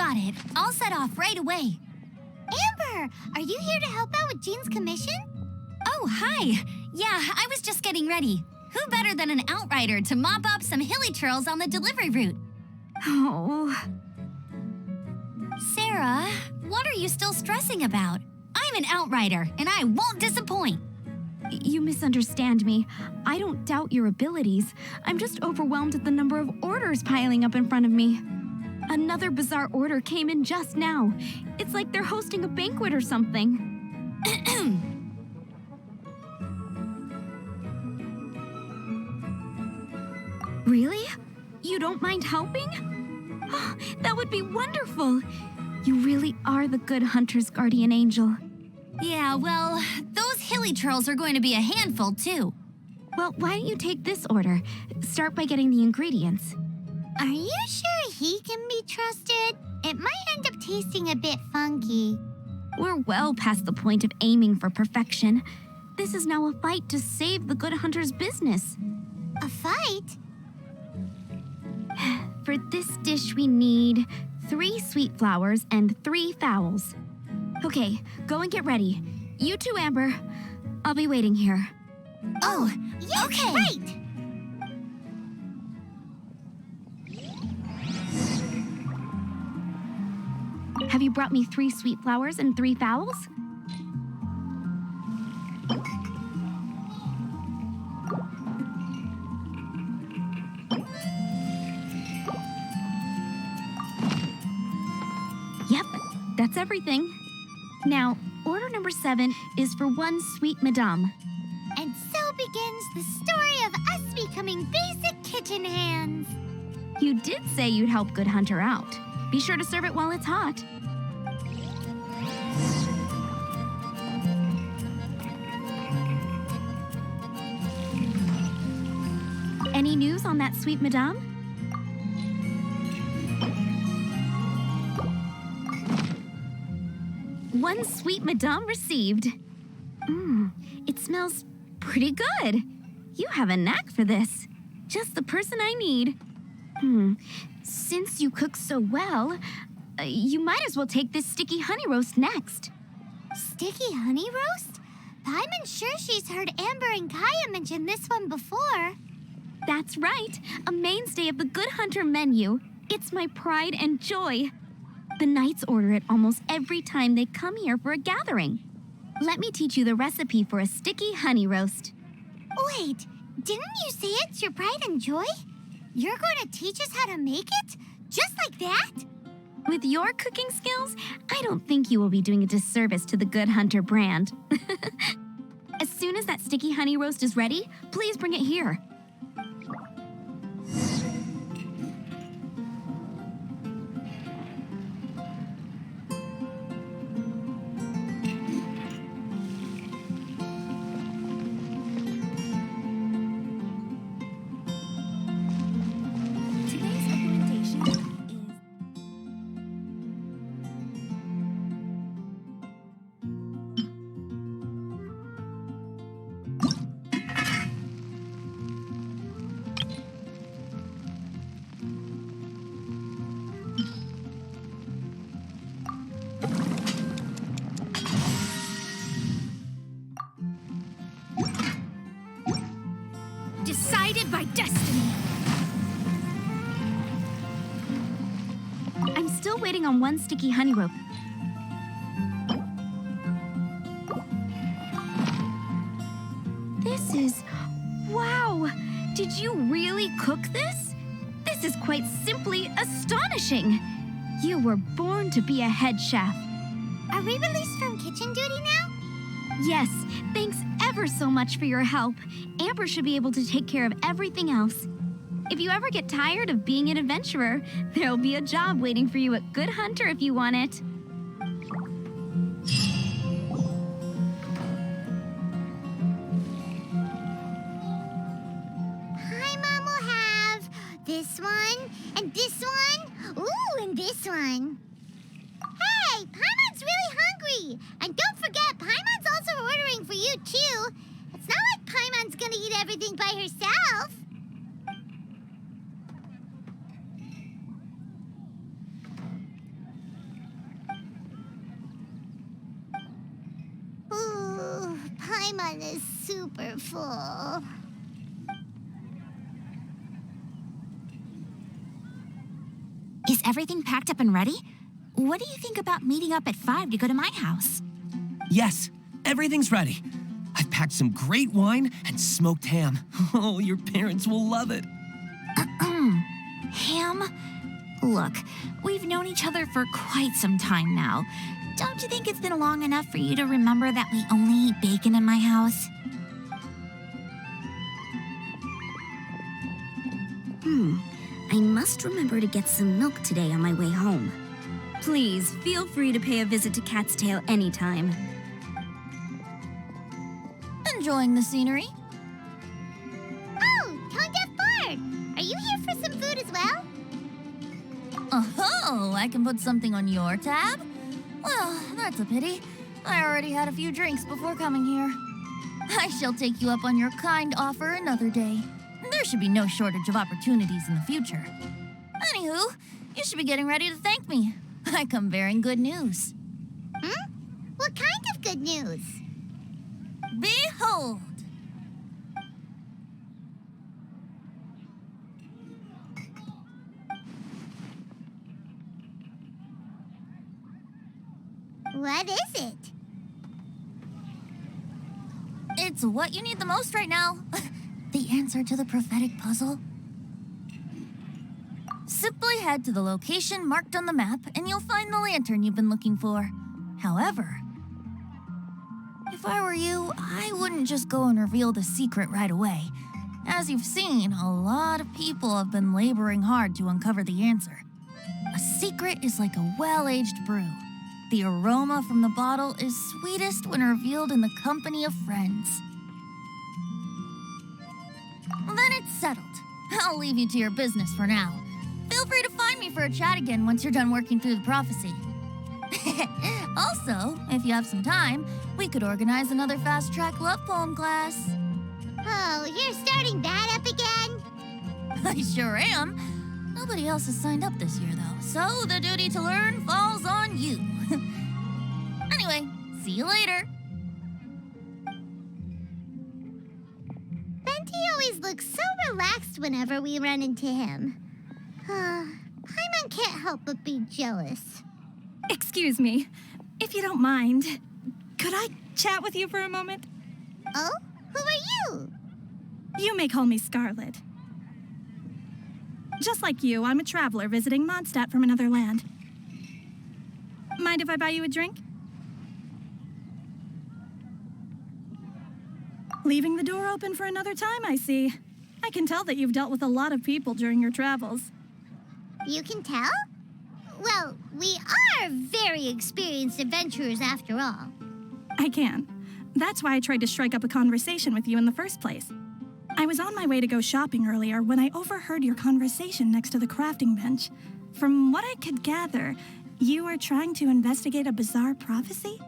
Got it. I'll set off right away. Amber, are you here to help out with Jean's commission? Oh, hi. Yeah, I was just getting ready. Who better than an outrider to mop up some hilly trails on the delivery route? Oh. Sarah, what are you still stressing about? I'm an outrider, and I won't disappoint. You misunderstand me. I don't doubt your abilities. I'm just overwhelmed at the number of orders piling up in front of me. Another bizarre order came in just now. It's like they're hosting a banquet or something. Really? You don't mind helping? Oh, that would be wonderful. You really are the good hunter's guardian angel. Yeah, well, those hilly trails are going to be a handful, too. Well, why don't you take this order? Start by getting the ingredients. Are you sure he can be trusted? It might end up tasting a bit funky. We're well past the point of aiming for perfection. This is now a fight to save the good hunter's business. A fight? For this dish, we need 3 sweet flowers and 3 fowls. Okay, go and get ready. You too, Amber. I'll be waiting here. Oh, yes, okay. Right! Have you brought me 3 sweet flowers and 3 fowls? Yep, that's everything. Now, order number 7 is for 1 sweet madame. And so begins the story of us becoming basic kitchen hands. You did say you'd help Good Hunter out. Be sure to serve it while it's hot. Any news on that sweet madame? One sweet madame received. It smells pretty good. You have a knack for this. Just the person I need. Since you cook so well, you might as well take this sticky honey roast next. Sticky honey roast? I'm sure she's heard Amber and Kaya mention this one before. That's right, a mainstay of the Good Hunter menu. It's my pride and joy. The knights order it almost every time they come here for a gathering. Let me teach you the recipe for a sticky honey roast. Wait, didn't you say it's your pride and joy? You're going to teach us how to make it? Just like that? With your cooking skills, I don't think you will be doing a disservice to the Good Hunter brand. As soon as that sticky honey roast is ready, please bring it here. Decided by destiny. I'm still waiting on 1 sticky honey roast. This is... Wow! Did you really cook this? This is quite simply astonishing! You were born to be a head chef. Are we released from kitchen duty now? Yes, thanks ever so much for your help. Amber should be able to take care of everything else. If you ever get tired of being an adventurer, there'll be a job waiting for you at Good Hunter if you want it. Paimon will have this one, and this one, ooh, and this one. Hey, Paimon's really hungry! And don't forget, Paimon's also ordering for you, too. It's not like Paimon's gonna eat everything by herself. super full. Is everything packed up and ready? What do you think about meeting up at 5 to go to my house? Yes, everything's ready. I've packed some great wine and smoked ham. Oh, your parents will love it. Ham? Look, we've known each other for quite some time now. Don't you think it's been long enough for you to remember that we only eat bacon in my house? I must remember to get some milk today on my way home. Please, feel free to pay a visit to Cat's Tail anytime. Enjoying the scenery? Oh, Tone Deaf Bard! Are you here for some food as well? Oh, I can put something on your tab? Well, that's a pity. I already had a few drinks before coming here. I shall take you up on your kind offer another day. There should be no shortage of opportunities in the future. Anywho, you should be getting ready to thank me. I come bearing good news. What kind of good news? Behold! What is it? It's what you need the most right now. The answer to the prophetic puzzle. Simply head to the location marked on the map and you'll find the lantern you've been looking for. However, if I were you, I wouldn't just go and reveal the secret right away. As you've seen, a lot of people have been laboring hard to uncover the answer. A secret is like a well-aged brew. The aroma from the bottle is sweetest when revealed in the company of friends. Then it's settled. I'll leave you to your business for now. Feel free to find me for a chat again once you're done working through the prophecy. Also, if you have some time, we could organize another fast-track love poem class. Oh, you're starting that up again? I sure am. Nobody else has signed up this year, though, so the duty to learn falls on you. Anyway, see you later. Venti always looks so relaxed whenever we run into him. Paimon can't help but be jealous. Excuse me, if you don't mind, could I chat with you for a moment? Oh? Who are you? You may call me Scarlet. Just like you, I'm a traveler visiting Mondstadt from another land. Mind if I buy you a drink? Leaving the door open for another time, I see. I can tell that you've dealt with a lot of people during your travels. You can tell? Well, we are very experienced adventurers after all. I can. That's why I tried to strike up a conversation with you in the first place. I was on my way to go shopping earlier when I overheard your conversation next to the crafting bench. From what I could gather, you are trying to investigate a bizarre prophecy?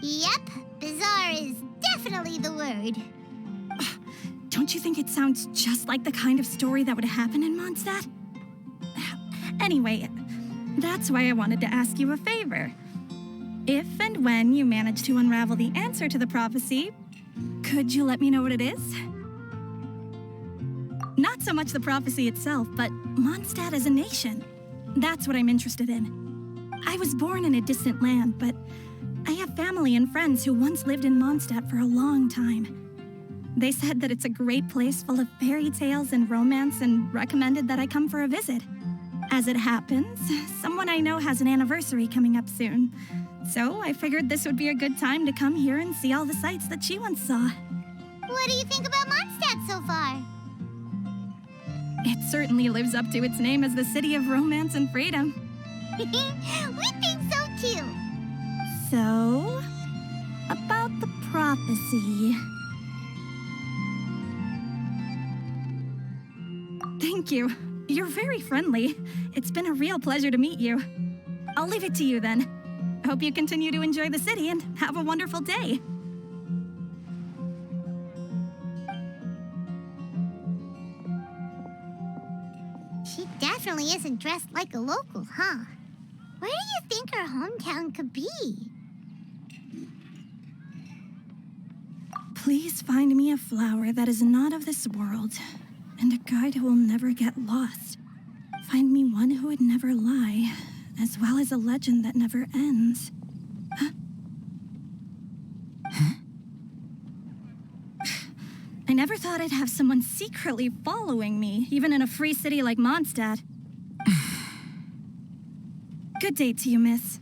Yep, bizarre is definitely the word. Don't you think it sounds just like the kind of story that would happen in Mondstadt? Anyway, that's why I wanted to ask you a favor. If and when you manage to unravel the answer to the prophecy, could you let me know what it is? Not so much the prophecy itself, but Mondstadt as a nation. That's what I'm interested in. I was born in a distant land, but I have family and friends who once lived in Mondstadt for a long time. They said that it's a great place full of fairy tales and romance and recommended that I come for a visit. As it happens, someone I know has an anniversary coming up soon. So I figured this would be a good time to come here and see all the sights that she once saw. What do you think about Mondstadt so far? It certainly lives up to its name as the city of romance and freedom. We think so too. So, about the prophecy. Thank you. You're very friendly. It's been a real pleasure to meet you. I'll leave it to you then. Hope you continue to enjoy the city and have a wonderful day. She definitely isn't dressed like a local, huh? Where do you think her hometown could be? Please find me a flower that is not of this world, and a guide who will never get lost. Find me one who would never lie, as well as a legend that never ends. Huh? I never thought I'd have someone secretly following me, even in a free city like Mondstadt. Good day to you, miss.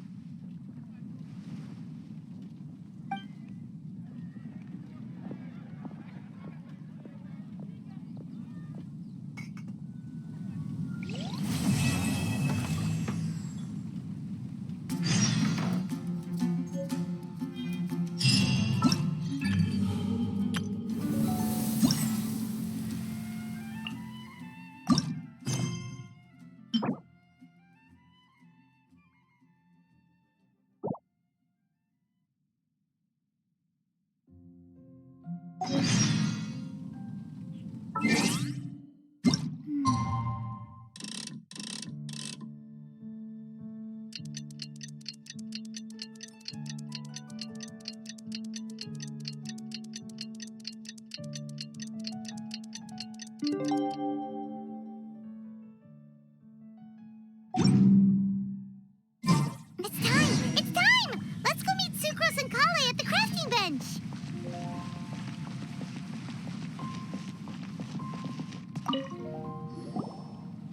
It's time! It's time! Let's go meet Sucrose and Kale at the crafting bench!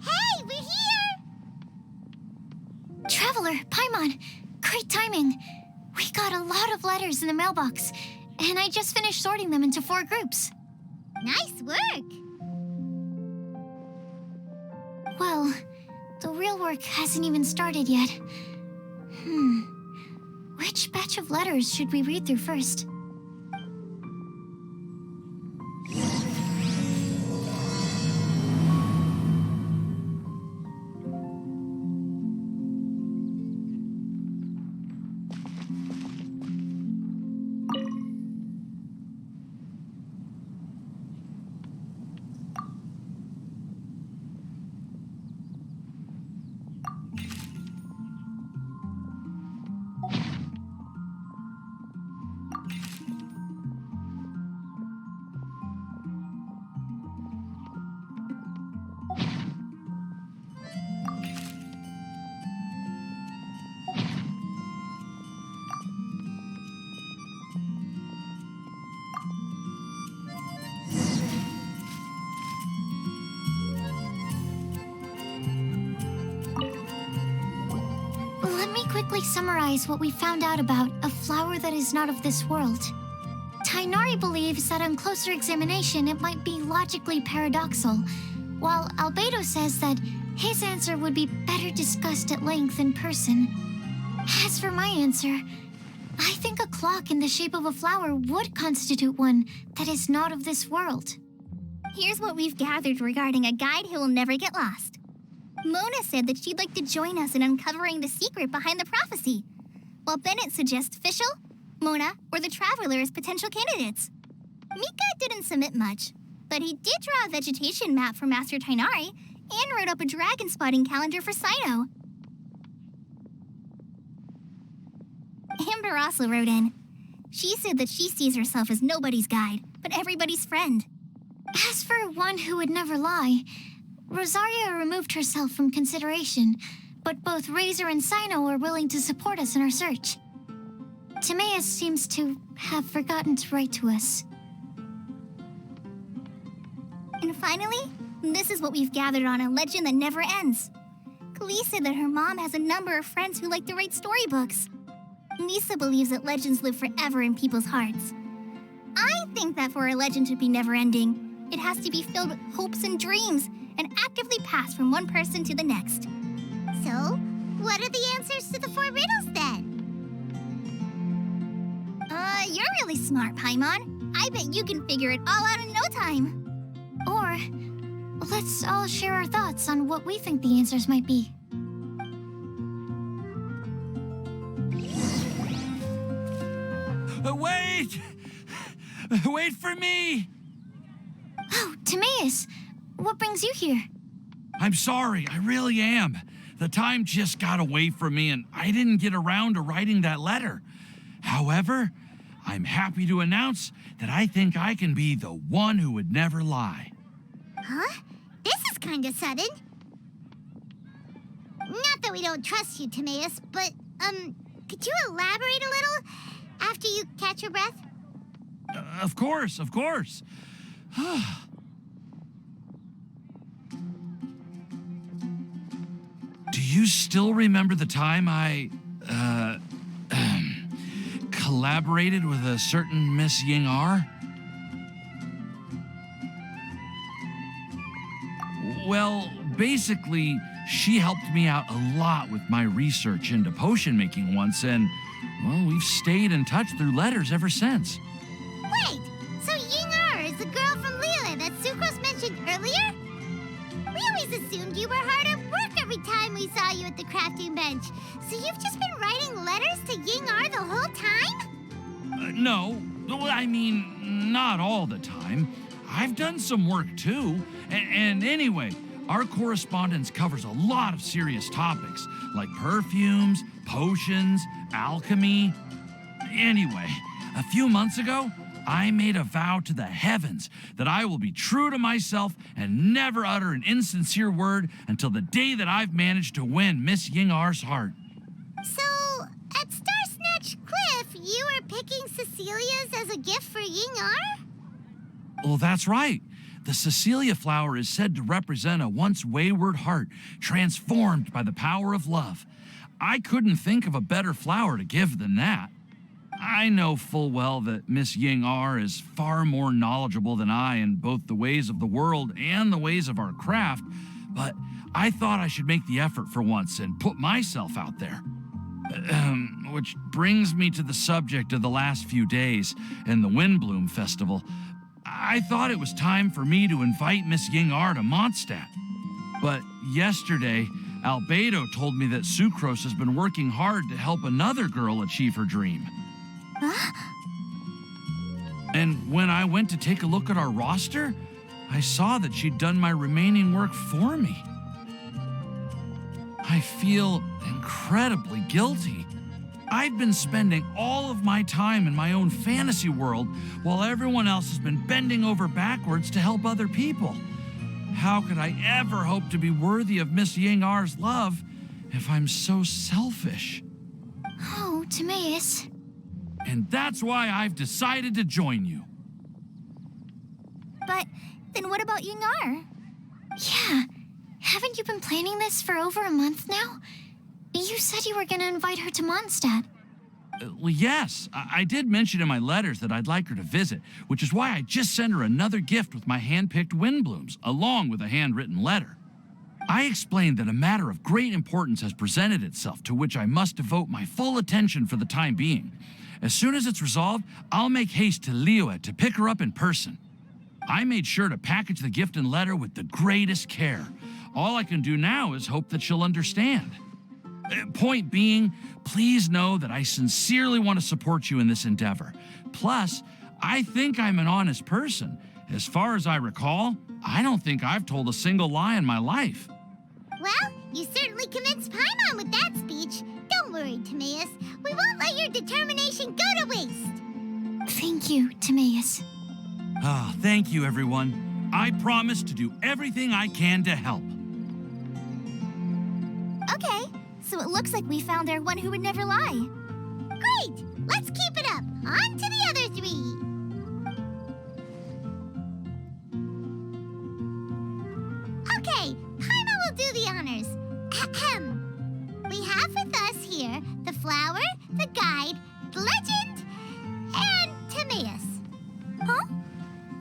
Hey, we're here! Traveler, Paimon, great timing. We got a lot of letters in the mailbox, and I just finished sorting them into 4 groups. Nice work! Well, the real work hasn't even started yet. Which batch of letters should we read through first? Let me quickly summarize what we found out about a flower that is not of this world. Tainari believes that on closer examination it might be logically paradoxal, while Albedo says that his answer would be better discussed at length in person. As for my answer, I think a clock in the shape of a flower would constitute one that is not of this world. Here's what we've gathered regarding a guide who will never get lost. Mona said that she'd like to join us in uncovering the secret behind the prophecy, while Bennett suggests Fischl, Mona, or the Traveler as potential candidates. Mika didn't submit much, but he did draw a vegetation map for Master Tainari and wrote up a dragon spotting calendar for Sino. Amber also wrote in. She said that she sees herself as nobody's guide, but everybody's friend. As for one who would never lie, Rosaria removed herself from consideration, but both Razor and Sino are willing to support us in our search. Timaeus seems to have forgotten to write to us. And finally, this is what we've gathered on a legend that never ends. Klee said that her mom has a number of friends who like to write storybooks. Lisa believes that legends live forever in people's hearts. I think that for a legend to be never-ending, it has to be filled with hopes and dreams and actively passed from one person to the next. So, what are the answers to the 4 riddles then? You're really smart, Paimon. I bet you can figure it all out in no time. Or, let's all share our thoughts on what we think the answers might be. Wait! Wait for me! Oh, Timaeus, what brings you here? I'm sorry, I really am. The time just got away from me and I didn't get around to writing that letter. However, I'm happy to announce that I think I can be the one who would never lie. Huh? This is kind of sudden. Not that we don't trust you, Timaeus, but, could you elaborate a little after you catch your breath? Of course, of course. Do you still remember the time I, collaborated with a certain Miss Ying R? Well, basically, she helped me out a lot with my research into potion making once, and, well, we've stayed in touch through letters ever since. Wait, so Ying R is the girl from Liyue that Sucrose mentioned earlier? We always assumed you were hard at work every time we saw you at the crafting bench. So you've just been writing letters to Ying R the whole time? No, I mean, not all the time. I've done some work too. And anyway, our correspondence covers a lot of serious topics, like perfumes, potions, alchemy. Anyway, a few months ago, I made a vow to the heavens that I will be true to myself and never utter an insincere word until the day that I've managed to win Miss Ying R's heart. So, at Star Snatch Cliff, you were picking Cecilia's as a gift for Ying R? Well, that's right. The Cecilia flower is said to represent a once wayward heart transformed by the power of love. I couldn't think of a better flower to give than that. I know full well that Miss Ying R is far more knowledgeable than I in both the ways of the world and the ways of our craft, but I thought I should make the effort for once and put myself out there. Which brings me to the subject of the last few days and the Windblume Festival. I thought it was time for me to invite Miss Ying R to Mondstadt. But yesterday, Albedo told me that Sucrose has been working hard to help another girl achieve her dream. Huh? And when I went to take a look at our roster, I saw that she'd done my remaining work for me. I feel incredibly guilty. I've been spending all of my time in my own fantasy world while everyone else has been bending over backwards to help other people. How could I ever hope to be worthy of Miss Ying R's love if I'm so selfish? Oh, Timaeus. And that's why I've decided to join you. But then what about Ying R? Yeah, haven't you been planning this for over a month now? You said you were going to invite her to Mondstadt. Well, yes, I did mention in my letters that I'd like her to visit, which is why I just sent her another gift with my hand-picked Windblooms, along with a handwritten letter. I explained that a matter of great importance has presented itself to which I must devote my full attention for the time being. As soon as it's resolved, I'll make haste to Liyue to pick her up in person. I made sure to package the gift and letter with the greatest care. All I can do now is hope that she'll understand. Point being, please know that I sincerely want to support you in this endeavor. Plus, I think I'm an honest person. As far as I recall, I don't think I've told a single lie in my life. Well, you certainly convinced Paimon with that speech. Don't worry, Timaeus. We won't let your determination go to waste. Thank you, Timaeus. Ah, thank you, everyone. I promise to do everything I can to help. Okay, so it looks like we found our one who would never lie. Great! Let's keep it up. On to the other three. Okay, Paimon will do the honors. Ahem. We have with us here the flower, the guide, the legend, and Timaeus. Huh?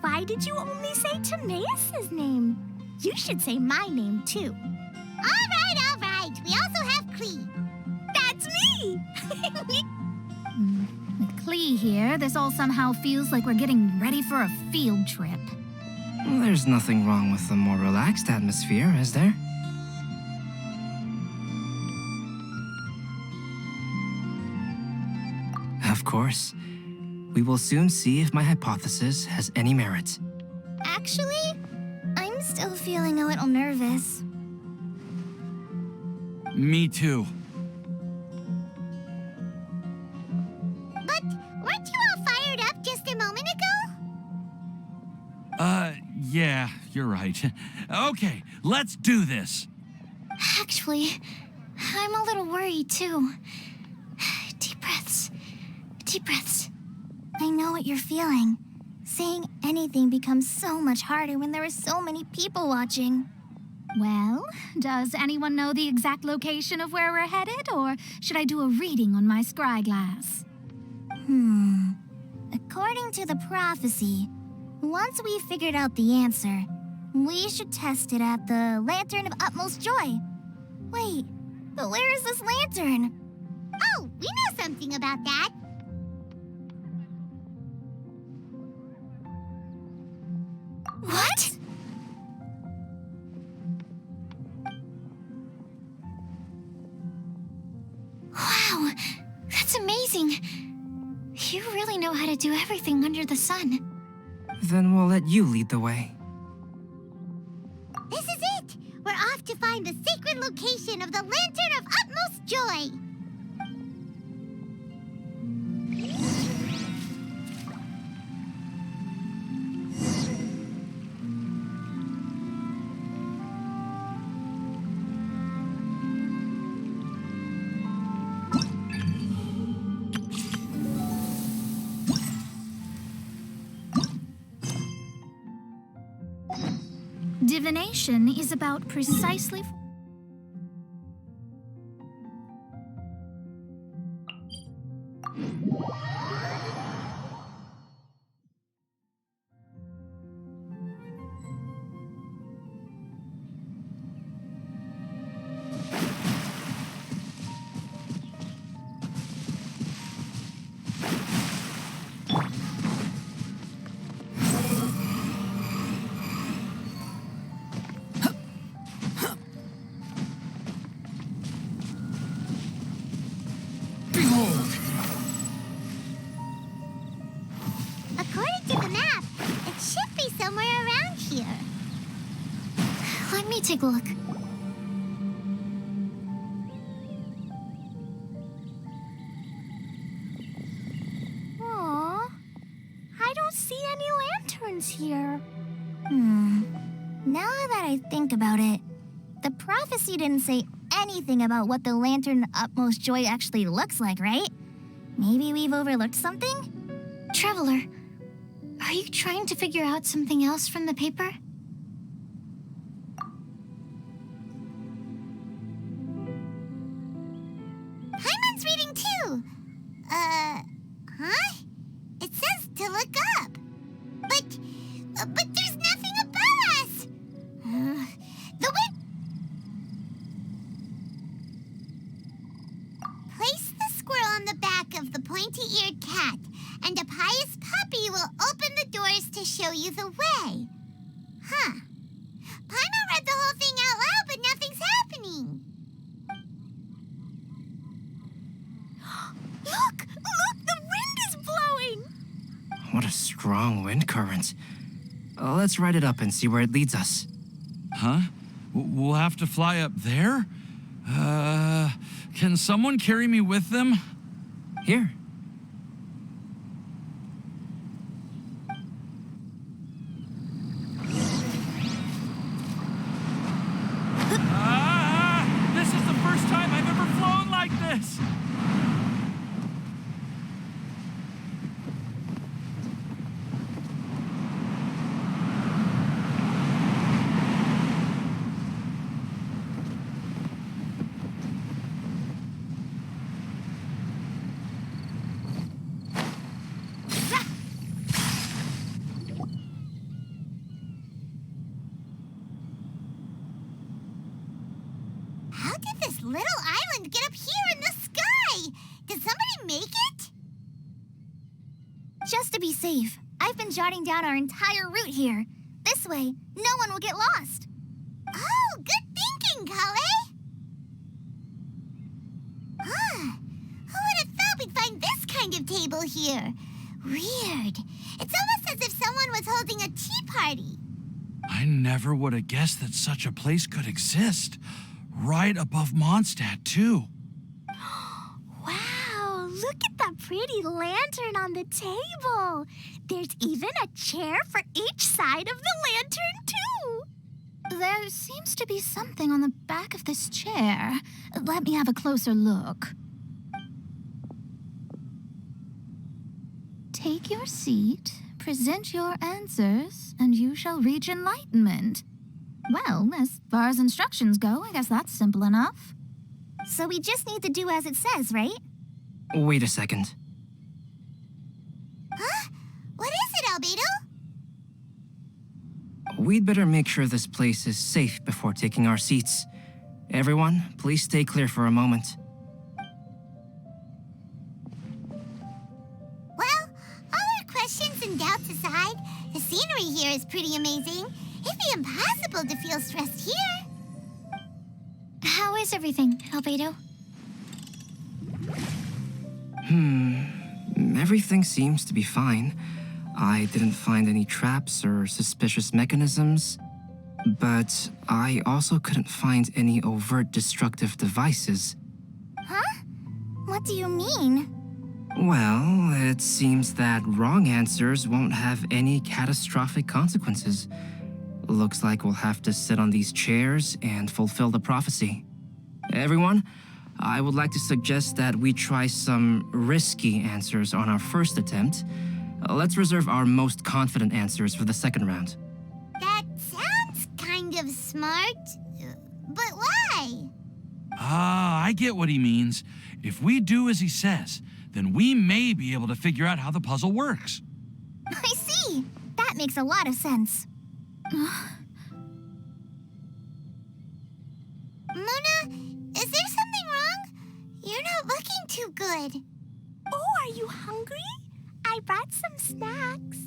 Why did you only say Timaeus' name? You should say my name, too. All right. We also have Klee. That's me! With Klee here, this all somehow feels like we're getting ready for a field trip. There's nothing wrong with a more relaxed atmosphere, is there? Of course. We will soon see if my hypothesis has any merit. Actually, I'm still feeling a little nervous. Me too. But weren't you all Yeah, you're right. Okay, let's do this. Actually, I'm a little worried too. Deep breaths. Deep breaths. I know what you're feeling. Saying anything becomes so much harder when there are so many people watching. Well, does anyone know the exact location of where we're headed, or should I do a reading on my scry glass? According to the prophecy, once we figured out the answer, we should test it at the Lantern of Utmost Joy. Wait, but where is this lantern? Oh, we know something about that. What? Wow, that's amazing. You really know how to do everything under the sun. Then we'll let you lead the way. This is it! We're off to find the sacred location of the Lantern of Utmost Joy. Divination is about precisely... According to the map, it should be somewhere around here. Let me take a look. Aw, I don't see any lanterns here. Now that I think about it, the prophecy didn't say anything about what the Lantern of Utmost Joy actually looks like, right? Maybe we've overlooked something? Traveler, are you trying to figure out something else from the paper? Paimon's reading too. Huh? It says to look up. But there's nothing above us. The wind. Place the squirrel on the back of the pointy-eared cat, and a pious puppy will open the doors to show you the way. Huh. Paimon read the whole thing out loud, but nothing's happening. Look! Look! The wind is blowing! What a strong wind current. Let's ride it up and see where it leads us. Huh? We'll have to fly up there? Can someone carry me with them? Here. This is the first time I've ever flown like this! How did this little island get up here in the sky? Did somebody make it? Just to be safe, I've been jotting down our entire route here. This way, no one will get lost. Oh, good thinking, Kale. Who would have thought we'd find this kind of table here? Weird. It's almost as if someone was holding a tea party. I never would have guessed that such a place could exist. Right above Mondstadt, too. Wow, look at that pretty lantern on the table. There's even a chair for each side of the lantern, too. There seems to be something on the back of this chair. Let me have a closer look. Take your seat, present your answers, and you shall reach enlightenment. Well, as far as instructions go, I guess that's simple enough. So we just need to do as it says, right? Wait a second. Huh? What is it, Albedo? We'd better make sure this place is safe before taking our seats. Everyone, please stay clear for a moment. Well, all our questions and doubts aside, the scenery here is pretty amazing. It'd be impossible to feel stressed here. How is everything, Albedo? Everything seems to be fine. I didn't find any traps or suspicious mechanisms, but I also couldn't find any overt destructive devices. Huh? What do you mean? Well, it seems that wrong answers won't have any catastrophic consequences. Looks like we'll have to sit on these chairs and fulfill the prophecy. Everyone, I would like to suggest that we try some risky answers on our first attempt. Let's reserve our most confident answers for the second round. That sounds kind of smart. But why? I get what he means. If we do as he says, then we may be able to figure out how the puzzle works. I see. That makes a lot of sense. Mona, is there something wrong? You're not looking too good. Oh, are you hungry? I brought some snacks.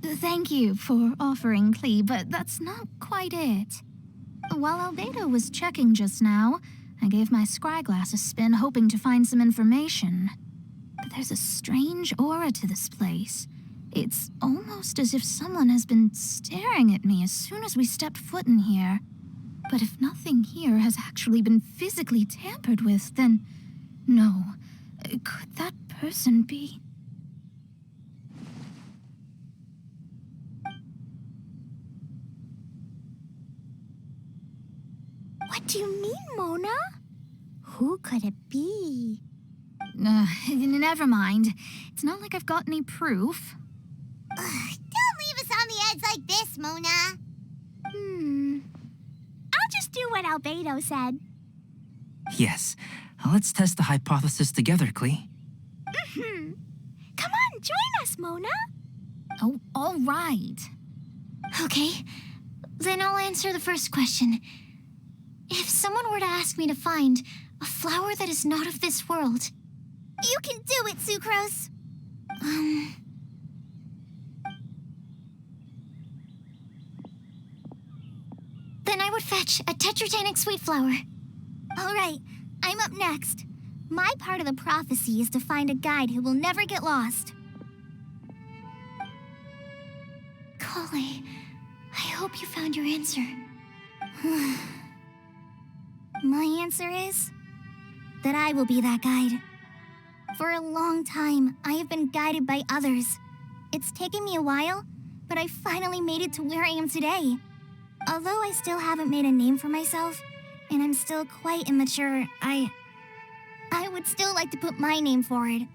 Thank you for offering, Klee, but that's not quite it. While Albedo was checking just now, I gave my scryglass a spin, hoping to find some information. But there's a strange aura to this place. It's almost as if someone has been staring at me as soon as we stepped foot in here. But if nothing here has actually been physically tampered with, then no. Could that person be? What do you mean, Mona? Who could it be? Never mind. It's not like I've got any proof. Don't leave us on the edge like this, Mona. I'll just do what Albedo said. Yes, let's test the hypothesis together, Klee. Come on, join us, Mona. Oh, all right. Okay, then I'll answer the first question. If someone were to ask me to find a flower that is not of this world, you can do it, Sucrose. Then I would fetch a tetratanic sweet flower. All right, I'm up next. My part of the prophecy is to find a guide who will never get lost. Kole, I hope you found your answer. My answer is that I will be that guide. For a long time, I have been guided by others. It's taken me a while, but I finally made it to where I am today. Although I still haven't made a name for myself, and I'm still quite immature, I would still like to put my name forward.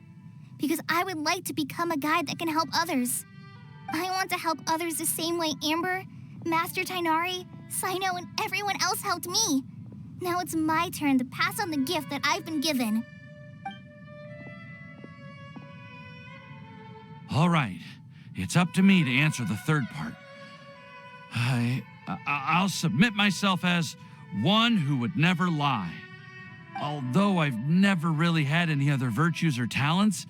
Because I would like to become a guide that can help others. I want to help others the same way Amber, Master Tainari, Sino, and everyone else helped me. Now it's my turn to pass on the gift that I've been given. All right, it's up to me to answer the third part. I'll submit myself as one who would never lie. Although I've never really had any other virtues or talents,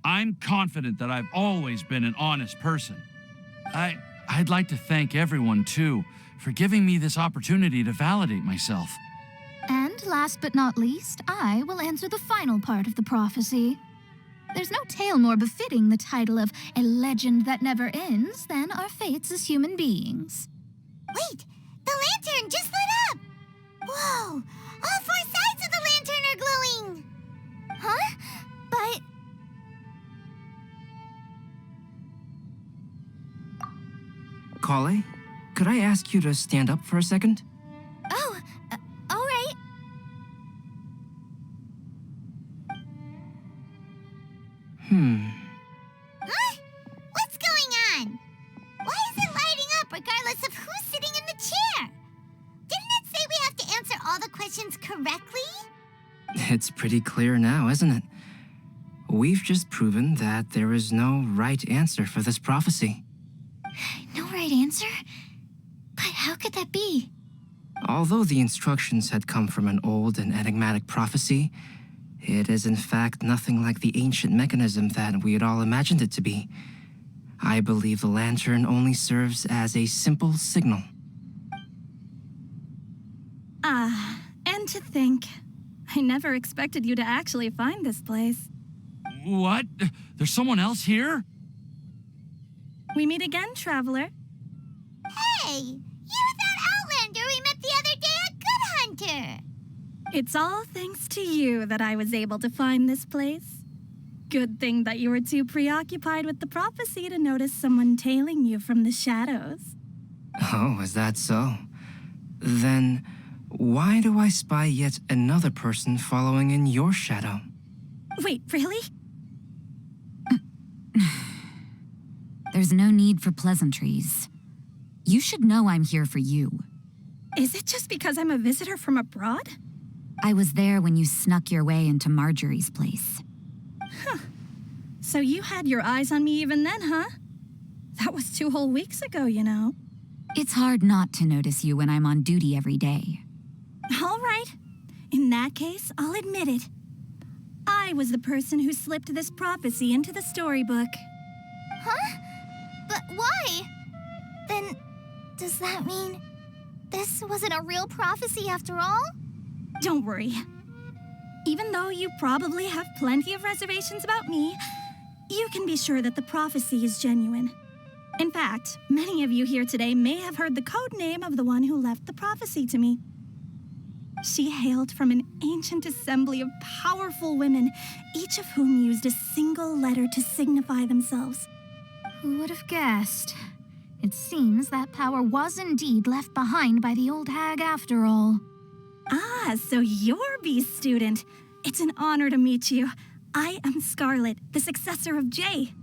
I'm confident that I've always been an honest person. I'd like to thank everyone, too, for giving me this opportunity to validate myself. And last but not least, I will answer the final part of the prophecy. There's no tale more befitting the title of a legend that never ends than our fates as human beings. Wait! The lantern just lit up! Whoa! All four sides of the lantern are glowing! Huh? But Kale, could I ask you to stand up for a second? Oh, all right. Huh? What's going on? Why is it lighting up regardless of who's sitting in the chair? Didn't it say we have to answer all the questions correctly? It's pretty clear now, isn't it? We've just proven that there is no right answer for this prophecy. No right answer? But how could that be? Although the instructions had come from an old and enigmatic prophecy, it is in fact nothing like the ancient mechanism that we had all imagined it to be. I believe the lantern only serves as a simple signal. And to think, I never expected you to actually find this place. What? There's someone else here? We meet again, traveler. Hey, you're that Outlander we met the other day at Good Hunter. It's all thanks to you that I was able to find this place. Good thing that you were too preoccupied with the prophecy to notice someone tailing you from the shadows. Oh, is that so? Then, why do I spy yet another person following in your shadow? Wait, really? There's no need for pleasantries. You should know I'm here for you. Is it just because I'm a visitor from abroad? I was there when you snuck your way into Marjorie's place. So you had your eyes on me even then, huh? That was 2 whole weeks ago, you know. It's hard not to notice you when I'm on duty every day. All right. In that case, I'll admit it. I was the person who slipped this prophecy into the storybook. Huh? But why? Then, does that mean this wasn't a real prophecy after all? Don't worry. Even though you probably have plenty of reservations about me, you can be sure that the prophecy is genuine. In fact, many of you here today may have heard the code name of the one who left the prophecy to me. She hailed from an ancient assembly of powerful women, each of whom used a single letter to signify themselves. Who would have guessed? It seems that power was indeed left behind by the old hag after all. Ah, so you're B's student. It's an honor to meet you. I am Scarlet, the successor of Jay.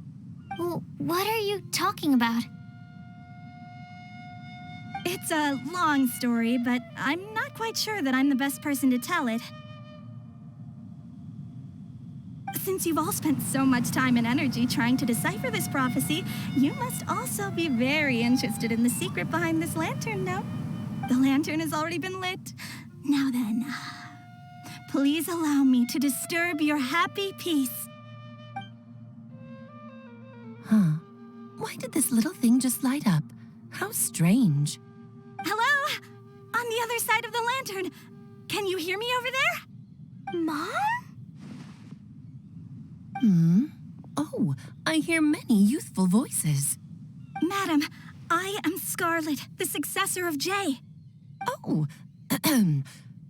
Well, what are you talking about? It's a long story, but I'm not quite sure that I'm the best person to tell it. Since you've all spent so much time and energy trying to decipher this prophecy, you must also be very interested in the secret behind this lantern, no? The lantern has already been lit. Now then, please allow me to disturb your happy peace. Huh. Why did this little thing just light up? How strange. Hello? On the other side of the lantern. Can you hear me over there? Mom? Oh, I hear many youthful voices. Madam, I am Scarlet, the successor of Jay. Oh,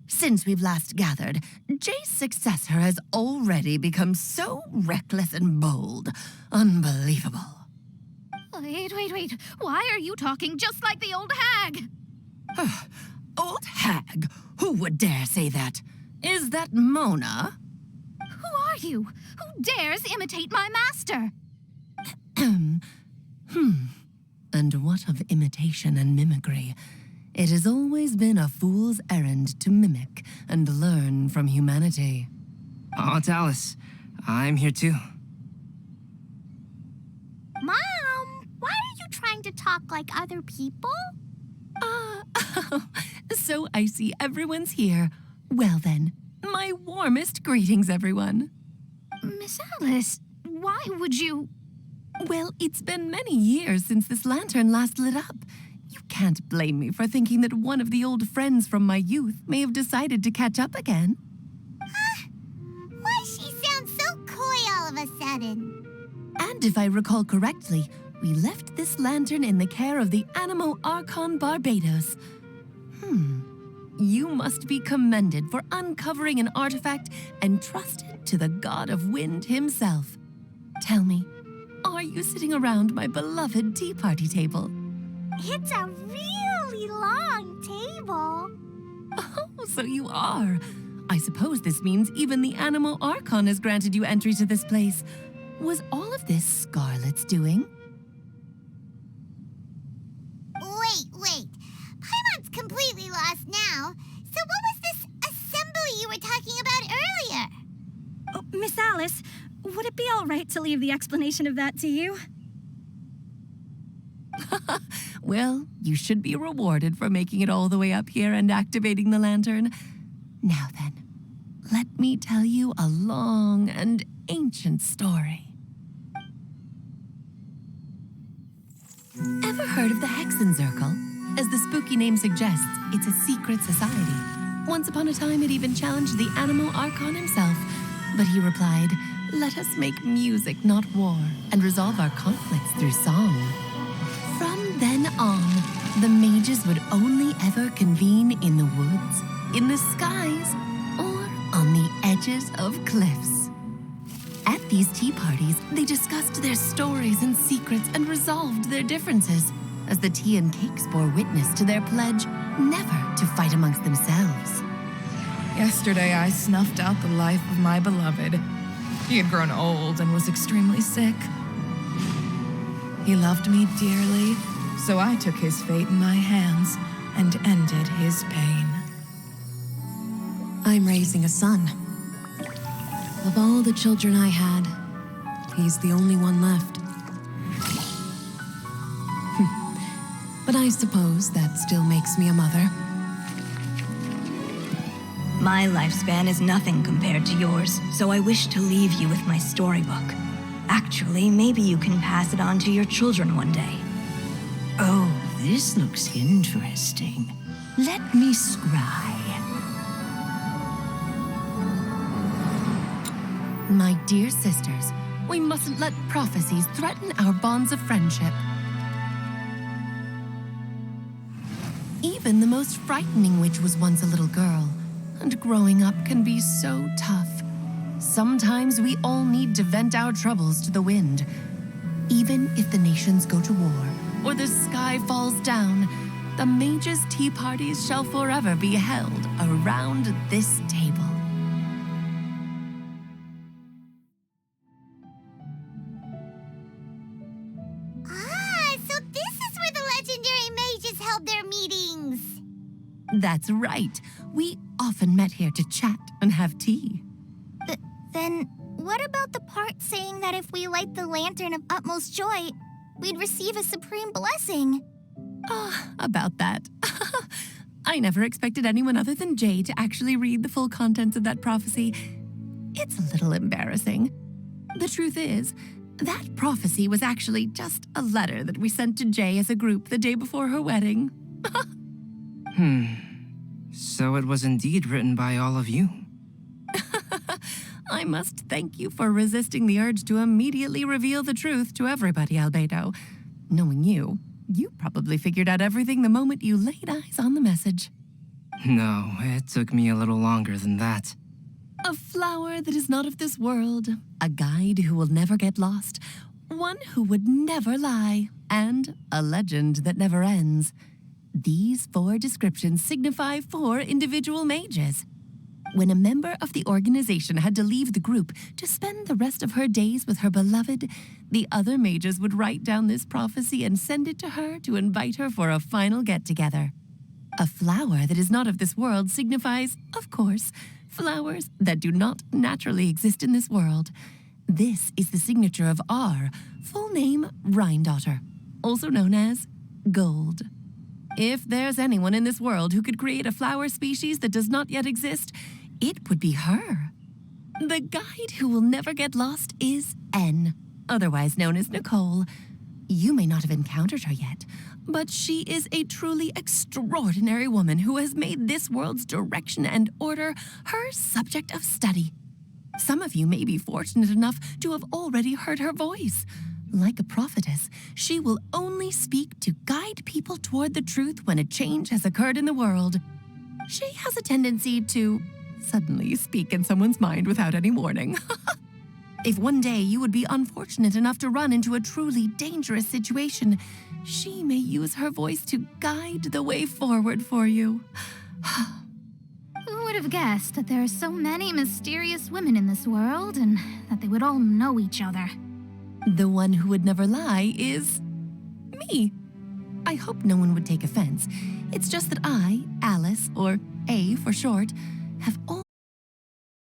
since we've last gathered, Jay's successor has already become so reckless and bold. Unbelievable. Wait. Why are you talking just like the old hag? Old hag? Who would dare say that? Is that Mona? Who are you? Who dares imitate my master? And what of imitation and mimicry? It has always been a fool's errand to mimic and learn from humanity. Aunt Alice, I'm here too. Mom, why are you trying to talk like other people? So I see everyone's here. Well then, my warmest greetings, everyone. Miss Alice, why would you... Well, it's been many years since this lantern last lit up. You can't blame me for thinking that one of the old friends from my youth may have decided to catch up again. Why she sounds so coy all of a sudden? And if I recall correctly, we left this lantern in the care of the Animo Archon Barbados. You must be commended for uncovering an artifact entrusted to the god of wind himself. Tell me, are you sitting around my beloved tea party table? It's a really long table. Oh, so you are. I suppose this means even the Animal Archon has granted you entry to this place. Was all of this Scarlet's doing? Wait. Paimon's completely lost now. So what was this assembly you were talking about earlier? Oh, Miss Alice, would it be all right to leave the explanation of that to you? Well, you should be rewarded for making it all the way up here and activating the lantern. Now then, let me tell you a long and ancient story. Ever heard of the Hexenzirkel? As the spooky name suggests, it's a secret society. Once upon a time, it even challenged the Animal Archon himself. But he replied, "Let us make music, not war, and resolve our conflicts through song." From then on, the mages would only ever convene in the woods, in the skies, or on the edges of cliffs. At these tea parties, they discussed their stories and secrets and resolved their differences, as the tea and cakes bore witness to their pledge never to fight amongst themselves. Yesterday, I snuffed out the life of my beloved. He had grown old and was extremely sick. He loved me dearly, so I took his fate in my hands and ended his pain. I'm raising a son. Of all the children I had, he's the only one left. But I suppose that still makes me a mother. My lifespan is nothing compared to yours, so I wish to leave you with my storybook. Actually, maybe you can pass it on to your children one day. Oh, this looks interesting. Let me scry. My dear sisters, we mustn't let prophecies threaten our bonds of friendship. Even the most frightening witch was once a little girl, and growing up can be so tough. Sometimes we all need to vent our troubles to the wind. Even if the nations go to war, or the sky falls down, the mages' tea parties shall forever be held around this table. So this is where the legendary mages held their meetings. That's right. We often met here to chat and have tea. Then what about the part saying that if we light the lantern of utmost joy, we'd receive a supreme blessing? About that. I never expected anyone other than Jay to actually read the full contents of that prophecy. It's a little embarrassing. The truth is, that prophecy was actually just a letter that we sent to Jay as a group the day before her wedding. So it was indeed written by all of you. I must thank you for resisting the urge to immediately reveal the truth to everybody, Albedo. Knowing you, you probably figured out everything the moment you laid eyes on the message. No, it took me a little longer than that. A flower that is not of this world, a guide who will never get lost, one who would never lie, and a legend that never ends. These 4 descriptions signify 4 individual mages. When a member of the organization had to leave the group to spend the rest of her days with her beloved, the other mages would write down this prophecy and send it to her to invite her for a final get-together. A flower that is not of this world signifies, of course, flowers that do not naturally exist in this world. This is the signature of our full name, Rhindaughter, also known as Gold. If there's anyone in this world who could create a flower species that does not yet exist, it would be her. The guide who will never get lost is N, otherwise known as Nicole. You may not have encountered her yet, but she is a truly extraordinary woman who has made this world's direction and order her subject of study. Some of you may be fortunate enough to have already heard her voice. Like a prophetess, she will only speak to guide people toward the truth when a change has occurred in the world. She has a tendency to suddenly speak in someone's mind without any warning. If one day you would be unfortunate enough to run into a truly dangerous situation, she may use her voice to guide the way forward for you. Who would have guessed that there are so many mysterious women in this world and that they would all know each other? The one who would never lie is me. I hope no one would take offense. It's just that I, Alice, or A for short, have all